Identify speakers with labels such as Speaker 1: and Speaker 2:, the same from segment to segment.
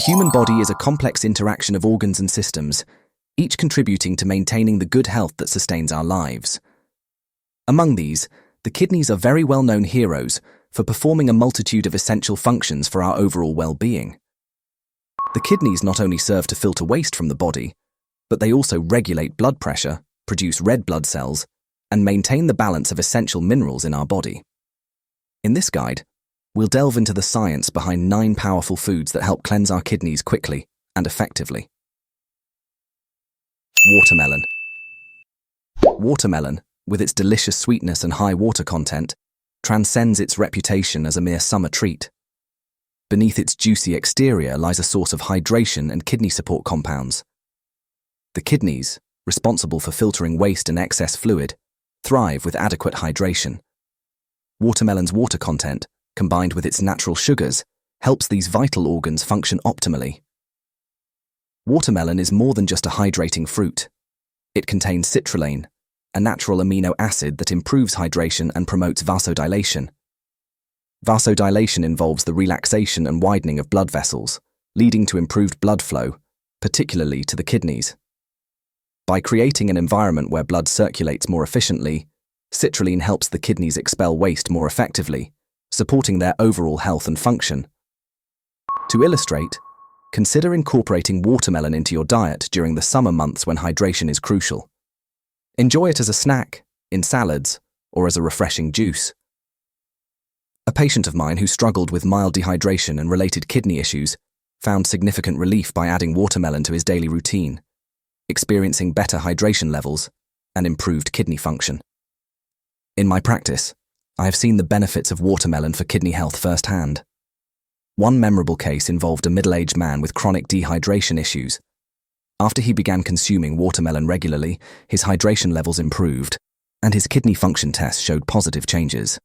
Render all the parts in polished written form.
Speaker 1: human body is a complex interaction of organs and systems, each contributing to maintaining the good health that sustains our lives. Among these, the kidneys are very well-known heroes for performing a multitude of essential functions for our overall well-being. The kidneys not only serve to filter waste from the body, but they also regulate blood pressure, produce red blood cells, and maintain the balance of essential minerals in our body. In this guide, we'll delve into the science behind 9 powerful foods that help cleanse our kidneys quickly and effectively. Watermelon. Watermelon, with its delicious sweetness and high water content, transcends its reputation as a mere summer treat. Beneath its juicy exterior lies a source of hydration and kidney support compounds. The kidneys, responsible for filtering waste and excess fluid, thrive with adequate hydration. Watermelon's water content, combined with its natural sugars, helps these vital organs function optimally. Watermelon is more than just a hydrating fruit. It contains citrulline, a natural amino acid that improves hydration and promotes vasodilation. Vasodilation involves the relaxation and widening of blood vessels, leading to improved blood flow, particularly to the kidneys. By creating an environment where blood circulates more efficiently, citrulline helps the kidneys expel waste more effectively, supporting their overall health and function. To illustrate, consider incorporating watermelon into your diet during the summer months when hydration is crucial. Enjoy it as a snack, in salads, or as a refreshing juice. A patient of mine who struggled with mild dehydration and related kidney issues found significant relief by adding watermelon to his daily routine, experiencing better hydration levels and improved kidney function. In my practice, I have seen the benefits of watermelon for kidney health firsthand. One memorable case involved a middle-aged man with chronic dehydration issues. After he began consuming watermelon regularly, his hydration levels improved, and his kidney function tests showed positive changes.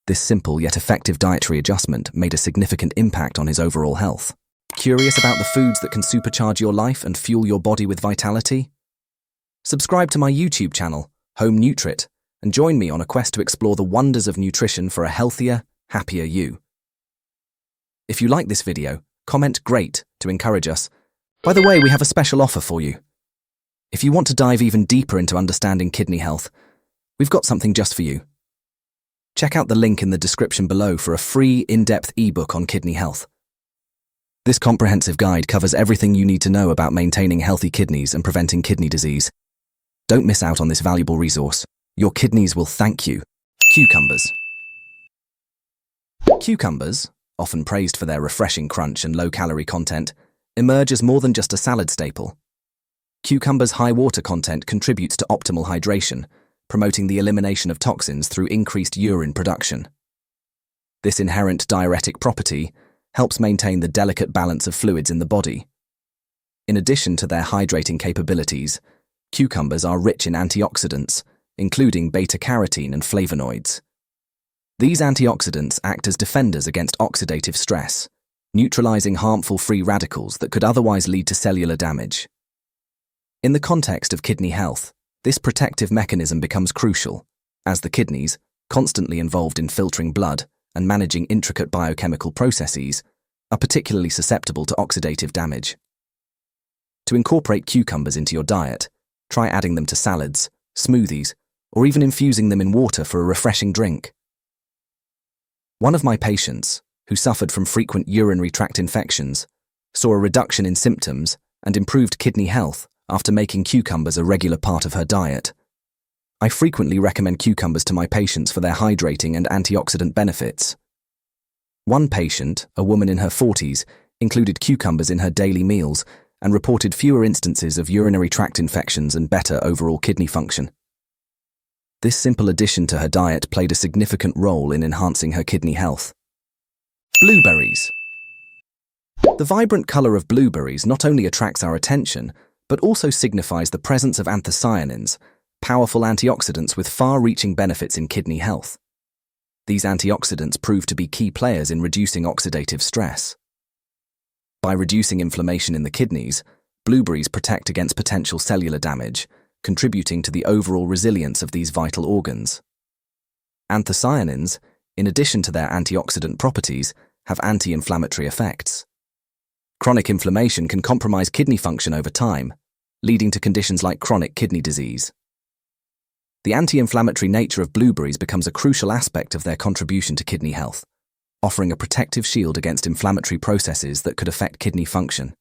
Speaker 1: This simple yet effective dietary adjustment made a significant impact on his overall health. Curious about the foods that can supercharge your life and fuel your body with vitality? Subscribe to my YouTube channel, Home Nutrit, and join me on a quest to explore the wonders of nutrition for a healthier, happier you. If you like this video, comment "Great" to encourage us. By the way, we have a special offer for you. If you want to dive even deeper into understanding kidney health, we've got something just for you. Check out the link in the description below for a free, in-depth ebook on kidney health. This comprehensive guide covers everything you need to know about maintaining healthy kidneys and preventing kidney disease. Don't miss out on this valuable resource. Your kidneys will thank you. Cucumbers. Cucumbers, often praised for their refreshing crunch and low-calorie content, emerge as more than just a salad staple. Cucumbers' high water content contributes to optimal hydration, promoting the elimination of toxins through increased urine production. This inherent diuretic property helps maintain the delicate balance of fluids in the body. In addition to their hydrating capabilities, cucumbers are rich in antioxidants, including beta-carotene and flavonoids. These antioxidants act as defenders against oxidative stress, neutralizing harmful free radicals that could otherwise lead to cellular damage. In the context of kidney health, this protective mechanism becomes crucial, as the kidneys, constantly involved in filtering blood and managing intricate biochemical processes, are particularly susceptible to oxidative damage. To incorporate cucumbers into your diet, try adding them to salads, smoothies, or even infusing them in water for a refreshing drink. One of my patients, who suffered from frequent urinary tract infections, saw a reduction in symptoms and improved kidney health after making cucumbers a regular part of her diet. I frequently recommend cucumbers to my patients for their hydrating and antioxidant benefits. One patient, a woman in her 40s, included cucumbers in her daily meals and reported fewer instances of urinary tract infections and better overall kidney function. This simple addition to her diet played a significant role in enhancing her kidney health. Blueberries. The vibrant color of blueberries not only attracts our attention, but also signifies the presence of anthocyanins, powerful antioxidants with far-reaching benefits in kidney health. These antioxidants prove to be key players in reducing oxidative stress. By reducing inflammation in the kidneys, blueberries protect against potential cellular damage, contributing to the overall resilience of these vital organs. Anthocyanins, in addition to their antioxidant properties, have anti-inflammatory effects. Chronic inflammation can compromise kidney function over time, leading to conditions like chronic kidney disease. The anti-inflammatory nature of blueberries becomes a crucial aspect of their contribution to kidney health, offering a protective shield against inflammatory processes that could affect kidney function.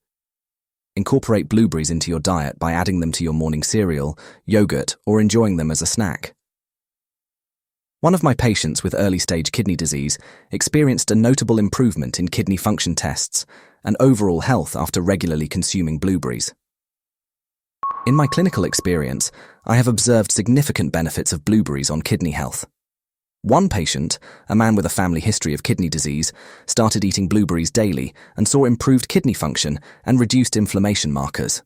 Speaker 1: Incorporate blueberries into your diet by adding them to your morning cereal, yogurt, or enjoying them as a snack. One of my patients with early-stage kidney disease experienced a notable improvement in kidney function tests and overall health after regularly consuming blueberries. In my clinical experience, I have observed significant benefits of blueberries on kidney health. One patient, a man with a family history of kidney disease, started eating blueberries daily and saw improved kidney function and reduced inflammation markers.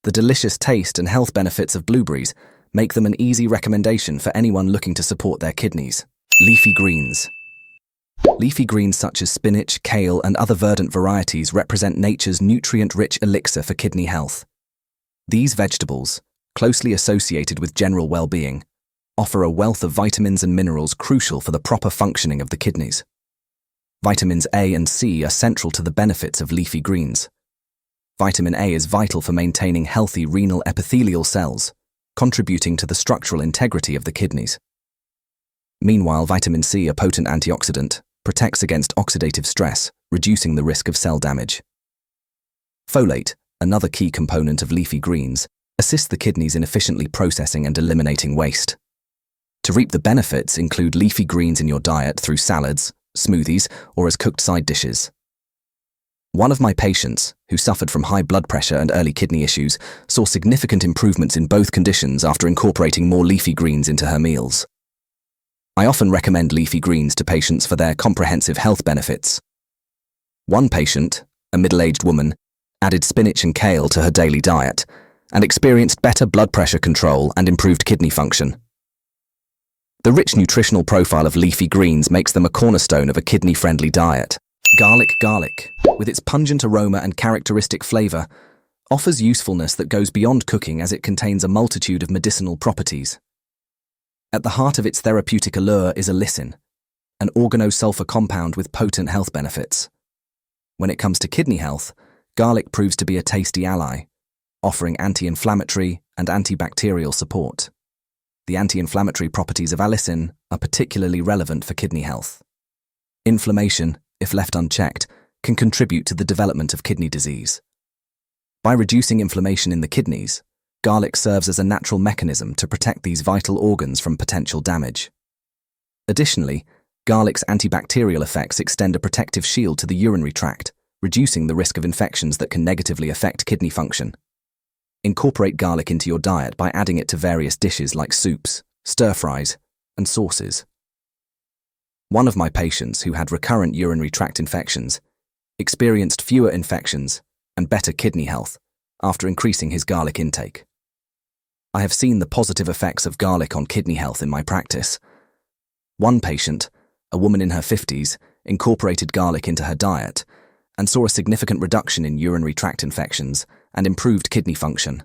Speaker 1: The delicious taste and health benefits of blueberries make them an easy recommendation for anyone looking to support their kidneys. Leafy greens. Leafy greens such as spinach, kale, and other verdant varieties represent nature's nutrient-rich elixir for kidney health. These vegetables, closely associated with general well-being, offer a wealth of vitamins and minerals crucial for the proper functioning of the kidneys. Vitamins A and C are central to the benefits of leafy greens. Vitamin A is vital for maintaining healthy renal epithelial cells, contributing to the structural integrity of the kidneys. Meanwhile, vitamin C, a potent antioxidant, protects against oxidative stress, reducing the risk of cell damage. Folate, another key component of leafy greens, assists the kidneys in efficiently processing and eliminating waste. To reap the benefits, include leafy greens in your diet through salads, smoothies, or as cooked side dishes. One of my patients, who suffered from high blood pressure and early kidney issues, saw significant improvements in both conditions after incorporating more leafy greens into her meals. I often recommend leafy greens to patients for their comprehensive health benefits. One patient, a middle-aged woman, added spinach and kale to her daily diet and experienced better blood pressure control and improved kidney function. The rich nutritional profile of leafy greens makes them a cornerstone of a kidney-friendly diet. Garlic, with its pungent aroma and characteristic flavor, offers usefulness that goes beyond cooking as it contains a multitude of medicinal properties. At the heart of its therapeutic allure is allicin, an organosulfur compound with potent health benefits. When it comes to kidney health, garlic proves to be a tasty ally, offering anti-inflammatory and antibacterial support. The anti-inflammatory properties of allicin are particularly relevant for kidney health. Inflammation, if left unchecked, can contribute to the development of kidney disease. By reducing inflammation in the kidneys, garlic serves as a natural mechanism to protect these vital organs from potential damage. Additionally, garlic's antibacterial effects extend a protective shield to the urinary tract, reducing the risk of infections that can negatively affect kidney function. Incorporate garlic into your diet by adding it to various dishes like soups, stir-fries, and sauces. One of my patients who had recurrent urinary tract infections experienced fewer infections and better kidney health after increasing his garlic intake. I have seen the positive effects of garlic on kidney health in my practice. One patient, a woman in her 50s, incorporated garlic into her diet and saw a significant reduction in urinary tract infections and improved kidney function.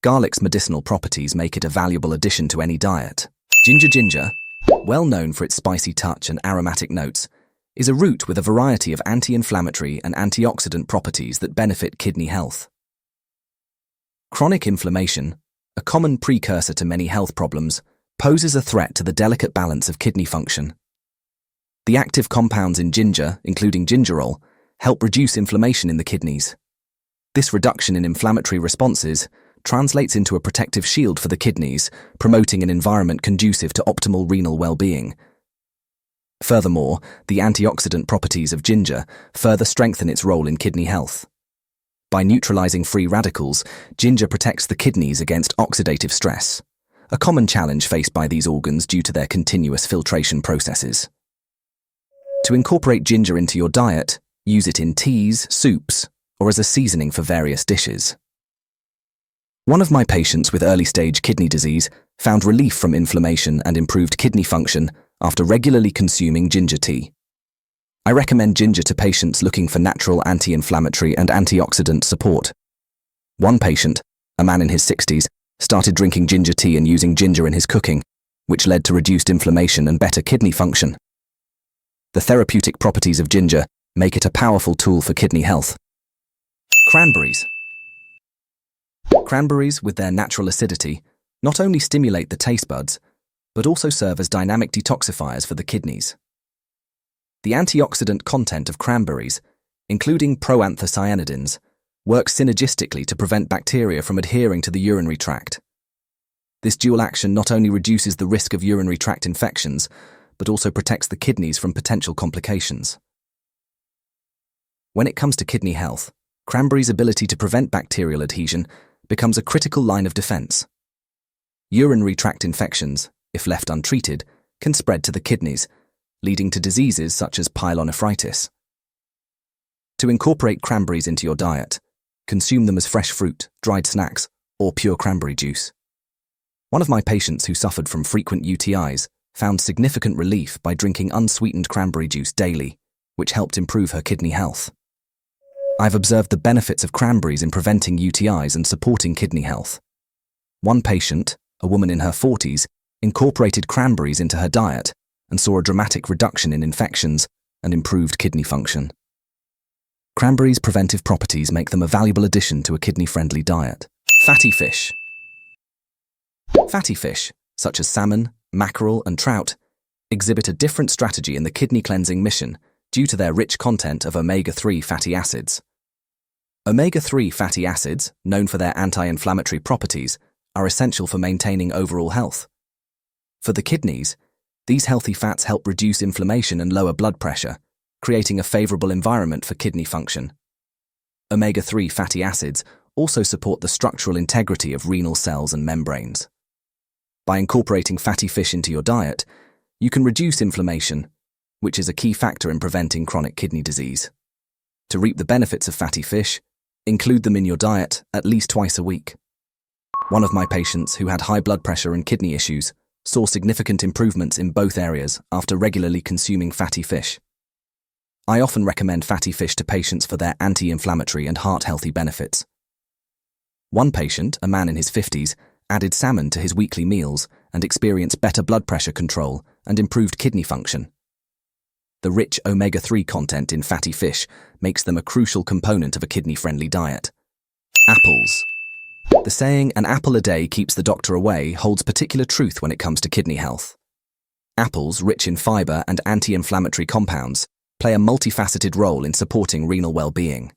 Speaker 1: Garlic's medicinal properties make it a valuable addition to any diet. Ginger, well known for its spicy touch and aromatic notes, is a root with a variety of anti-inflammatory and antioxidant properties that benefit kidney health. Chronic inflammation, a common precursor to many health problems, poses a threat to the delicate balance of kidney function. The active compounds in ginger, including gingerol, help reduce inflammation in the kidneys. This reduction in inflammatory responses translates into a protective shield for the kidneys, promoting an environment conducive to optimal renal well-being. Furthermore, the antioxidant properties of ginger further strengthen its role in kidney health. By neutralizing free radicals, ginger protects the kidneys against oxidative stress, a common challenge faced by these organs due to their continuous filtration processes. To incorporate ginger into your diet, use it in teas, soups, or as a seasoning for various dishes. One of my patients with early-stage kidney disease found relief from inflammation and improved kidney function after regularly consuming ginger tea. I recommend ginger to patients looking for natural anti-inflammatory and antioxidant support. One patient, a man in his 60s, started drinking ginger tea and using ginger in his cooking, which led to reduced inflammation and better kidney function. The therapeutic properties of ginger make it a powerful tool for kidney health. Cranberries. Cranberries, with their natural acidity, not only stimulate the taste buds, but also serve as dynamic detoxifiers for the kidneys. The antioxidant content of cranberries, including proanthocyanidins, works synergistically to prevent bacteria from adhering to the urinary tract. This dual action not only reduces the risk of urinary tract infections, but also protects the kidneys from potential complications. When it comes to kidney health, cranberries' ability to prevent bacterial adhesion becomes a critical line of defense. Urinary tract infections, if left untreated, can spread to the kidneys, leading to diseases such as pyelonephritis. To incorporate cranberries into your diet, consume them as fresh fruit, dried snacks, or pure cranberry juice. One of my patients who suffered from frequent UTIs found significant relief by drinking unsweetened cranberry juice daily, which helped improve her kidney health. I've observed the benefits of cranberries in preventing UTIs and supporting kidney health. One patient, a woman in her 40s, incorporated cranberries into her diet and saw a dramatic reduction in infections and improved kidney function. Cranberries' preventive properties make them a valuable addition to a kidney-friendly diet. Fatty fish. Fatty fish, such as salmon, mackerel, and trout, exhibit a different strategy in the kidney cleansing mission due to their rich content of omega-3 fatty acids. Omega-3 fatty acids, known for their anti-inflammatory properties, are essential for maintaining overall health. For the kidneys, these healthy fats help reduce inflammation and lower blood pressure, creating a favorable environment for kidney function. Omega-3 fatty acids also support the structural integrity of renal cells and membranes. By incorporating fatty fish into your diet, you can reduce inflammation, which is a key factor in preventing chronic kidney disease. To reap the benefits of fatty fish, include them in your diet at least twice a week. One of my patients who had high blood pressure and kidney issues saw significant improvements in both areas after regularly consuming fatty fish. I often recommend fatty fish to patients for their anti-inflammatory and heart-healthy benefits. One patient, a man in his 50s, added salmon to his weekly meals and experienced better blood pressure control and improved kidney function. The rich omega-3 content in fatty fish makes them a crucial component of a kidney-friendly diet. Apples. The saying, "an apple a day keeps the doctor away," holds particular truth when it comes to kidney health. Apples, rich in fiber and anti-inflammatory compounds, play a multifaceted role in supporting renal well-being.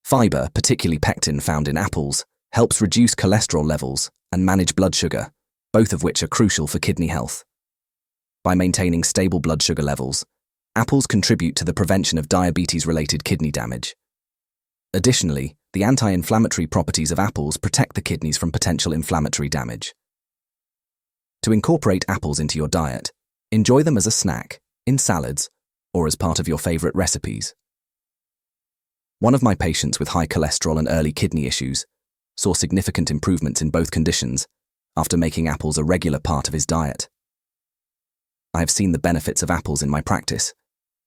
Speaker 1: Fiber, particularly pectin found in apples, helps reduce cholesterol levels and manage blood sugar, both of which are crucial for kidney health. By maintaining stable blood sugar levels, apples contribute to the prevention of diabetes-related kidney damage. Additionally, the anti-inflammatory properties of apples protect the kidneys from potential inflammatory damage. To incorporate apples into your diet, enjoy them as a snack, in salads, or as part of your favorite recipes. One of my patients with high cholesterol and early kidney issues saw significant improvements in both conditions after making apples a regular part of his diet. I have seen the benefits of apples in my practice,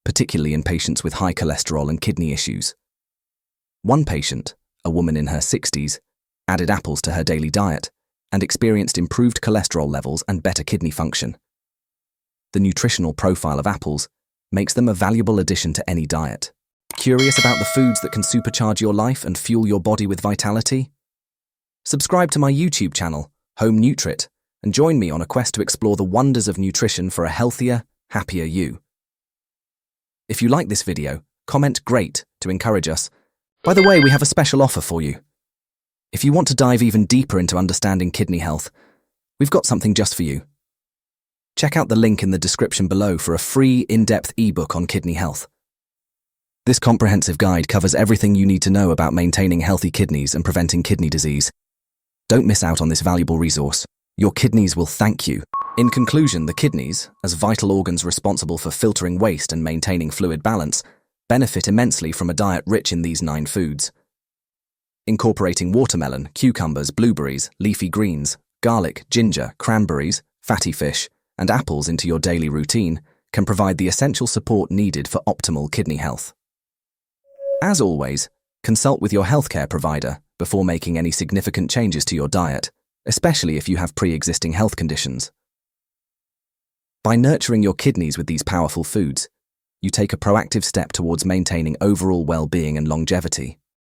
Speaker 1: particularly in patients with high cholesterol and kidney issues. One patient, a woman in her 60s, added apples to her daily diet and experienced improved cholesterol levels and better kidney function. The nutritional profile of apples makes them a valuable addition to any diet. Curious about the foods that can supercharge your life and fuel your body with vitality? Subscribe to my YouTube channel, Home Nutrit, and join me on a quest to explore the wonders of nutrition for a healthier, happier you. If you like this video, comment "great" to encourage us. By the way, we have a special offer for you. If you want to dive even deeper into understanding kidney health, we've got something just for you. Check out the link in the description below for a free, in-depth ebook on kidney health. This comprehensive guide covers everything you need to know about maintaining healthy kidneys and preventing kidney disease. Don't miss out on this valuable resource. Your kidneys will thank you. In conclusion, the kidneys, as vital organs responsible for filtering waste and maintaining fluid balance, benefit immensely from a diet rich in these 9 foods. Incorporating watermelon, cucumbers, blueberries, leafy greens, garlic, ginger, cranberries, fatty fish, and apples into your daily routine can provide the essential support needed for optimal kidney health. As always, consult with your healthcare provider before making any significant changes to your diet, especially if you have pre-existing health conditions. By nurturing your kidneys with these powerful foods, you take a proactive step towards maintaining overall well-being and longevity.